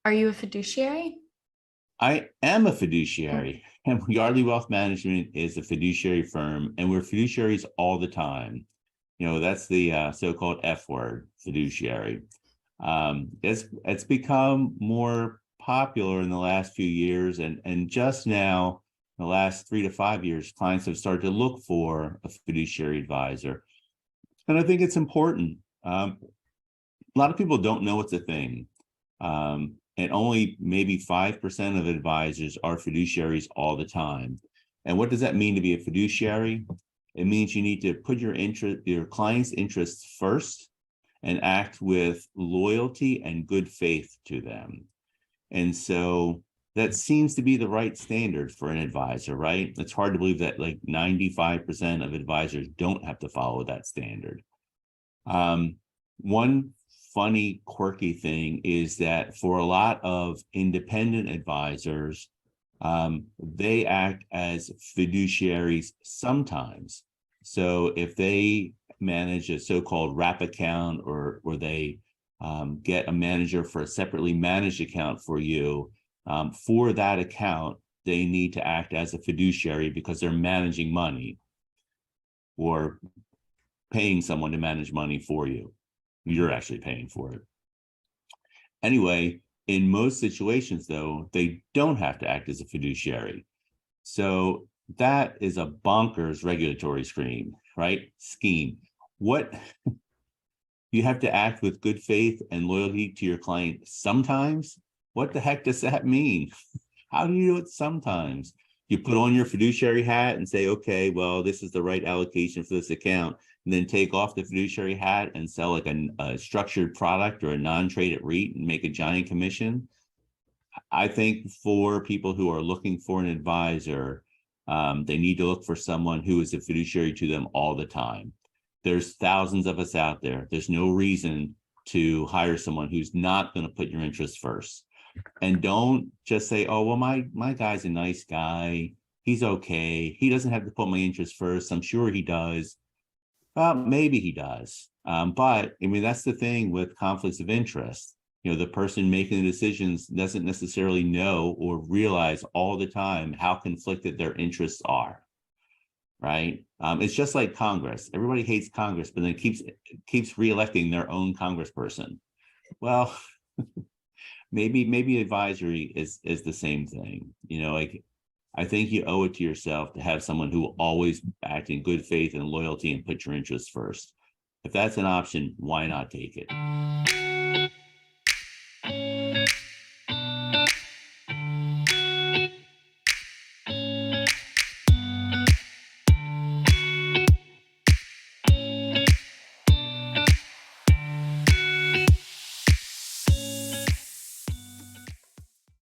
Are you a fiduciary? I am a fiduciary, and Yardley Wealth Management is a fiduciary firm, and we're fiduciaries all the time. That's the so-called F word, fiduciary. It's become more popular in the last few years, and just now, in the last 3 to 5 years, clients have started to look for a fiduciary advisor, and I think it's important. A lot of people don't know it's a thing. And only maybe 5% of advisors are fiduciaries all the time. And what does that mean to be a fiduciary? It means you need to put your client's interests first and act with loyalty and good faith to them. And so that seems to be the right standard for an advisor, right? It's hard to believe that like 95% of advisors don't have to follow that standard. One funny, quirky thing is that for a lot of independent advisors, they act as fiduciaries sometimes. So if they manage a so-called wrap account or they get a manager for a separately managed account for you, for that account, they need to act as a fiduciary because they're managing money or paying someone to manage money for you. You're actually paying for it. Anyway, in most situations, though, they don't have to act as a fiduciary. So that is a bonkers regulatory scheme, right? What you have to act with good faith and loyalty to your client sometimes? What the heck does that mean? How do you do it sometimes? You put on your fiduciary hat and say, okay, well, this is the right allocation for this account, and then take off the fiduciary hat and sell like a structured product or a non-traded REIT and make a giant commission. I think for people who are looking for an advisor, they need to look for someone who is a fiduciary to them all the time. There's thousands of us out there. There's no reason to hire someone who's not going to put your interests first. And don't just say, oh, well, my guy's a nice guy. He's okay. He doesn't have to put my interests first. I'm sure he does. Well, maybe he does. But I mean, that's the thing with conflicts of interest. The person making the decisions doesn't necessarily know or realize all the time how conflicted their interests are. Right. It's just like Congress. Everybody hates Congress, but then keeps reelecting their own congressperson. Well, maybe advisory is the same thing. I think you owe it to yourself to have someone who will always act in good faith and loyalty and put your interests first. If that's an option, why not take it?